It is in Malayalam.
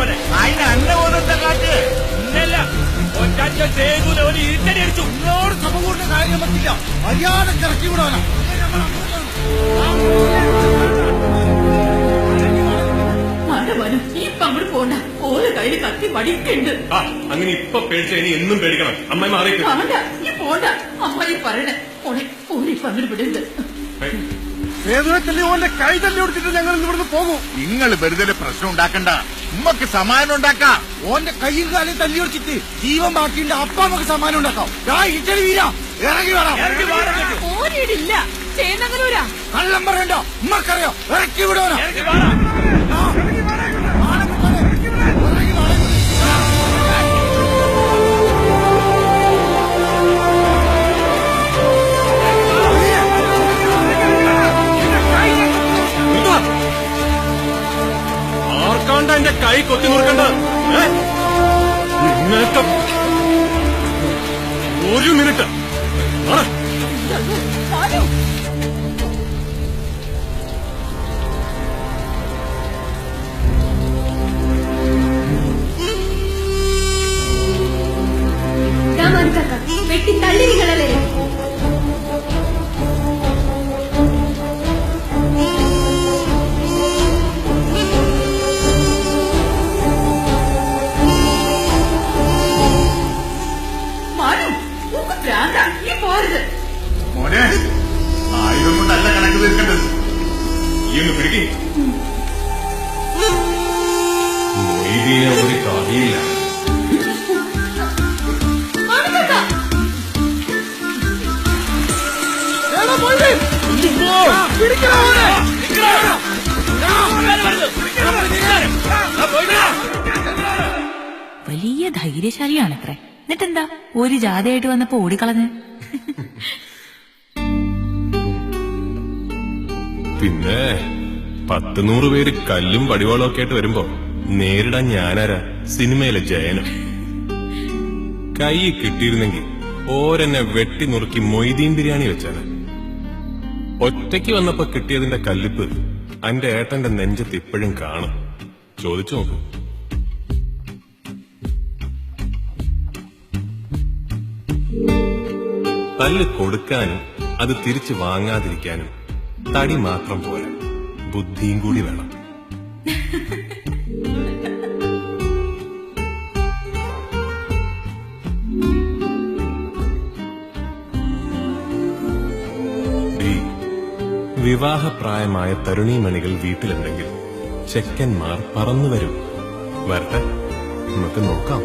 പോലെ അതിന് അന്ന പോലത്തെ കാറ്റ് ഇന്നല്ല ഒറ്റ ചെയ്തൂല ഒരു ഇട്ടടി അടിച്ചു. ഇന്നോട് സഭ കൂട്ടുന്ന കാര്യം പറ്റില്ല. മര്യാദ ഇറക്കി വിടാനാ. അങ്ങോട്ട് പോണ്ട. ഓരോ കയ്യിൽ കത്തി വടിക്കുണ്ട്. അങ്ങനെ ഇപ്പൊ പേടിച്ച ഇനി എന്നും പേടിക്കണം. അമ്മായി മാറി പോണ്ട. അമ്മായി പറയണേ ഓരിപ്പൊ അങ്ങോട്ട് വിടുന്നത്. ഓന്റെ കൈ തല്ലി കൊടുത്തിട്ട് ഞങ്ങൾ ഇവിടുന്ന് പോകും. നിങ്ങൾ വെറുതെ പ്രശ്നം ഉണ്ടാക്കണ്ട. ഉമ്മക്ക് സമാനം ഉണ്ടാക്കാം. ഓന്റെ കയ്യും കാലും തല്ലി കൊടുത്തിട്ട് ജീവൻ ബാക്കിയുണ്ട്. അപ്പ നമുക്ക് സമാനം ഉണ്ടാക്കാം. ഇറ്റലി വീര ഇറങ്ങി വേണം. ഓരിടില്ല ചേന്നങ്ങനൂരാ. കള്ളം പറയണ്ടോ? ഉമ്മക്കറിയോ? ഇറക്കി വിടോനോ? ആർക്കാണ്ട എന്റെ കൈ കൊത്തി മുറുക്കണ്ട. നിങ്ങൾക്ക് ഒരു മിനിറ്റ് വെട്ടി തള്ളി നിങ്ങളല്ലേ. മോനെ ആയുധം കൊണ്ടല്ല കണക്ക് തീർക്കേണ്ടത്. ഈ ഒന്ന് പിടിക്കേ. മൊയ്തീനെ ഒരു കാര്യമില്ല. വലിയ ധൈര്യശാലിയാണത്രേ. എന്നിട്ടെന്താ ഒരു ജാഥയായിട്ട് വന്നപ്പോ ഓടിക്കളഞ്ഞ്? പിന്നെ 100 പേര് കല്ലും പടിവാളും ഒക്കെ ആയിട്ട് വരുമ്പോ നേരിടാൻ ഞാനാരാ? സിനിമയിലെ ജയനും. കൈ കിട്ടിയിരുന്നെങ്കിൽ ഓരെന്നെ വെട്ടി നുറുക്കി മൊയ്തീൻ ബിരിയാണി വെച്ചാണ്. ഒറ്റയ്ക്ക് വന്നപ്പോ കിട്ടിയതിന്റെ കല്ലിപ്പ് എന്റെ ഏട്ടന്റെ നെഞ്ചത്ത് ഇപ്പോഴും കാണും. ചോദിച്ചു നോക്കൂ. തല്ല് കൊടുക്കാനും അത് തിരിച്ചു വാങ്ങാതിരിക്കാനും തടി മാത്രം പോരാ, ബുദ്ധിയും കൂടി വേണം. വിവാഹപ്രായമായ തരുണീമണികൾ വീട്ടിലുണ്ടെങ്കിൽ ചെക്കന്മാർ പറന്നു വരും. വരട്ടെ, നമുക്ക് നോക്കാം.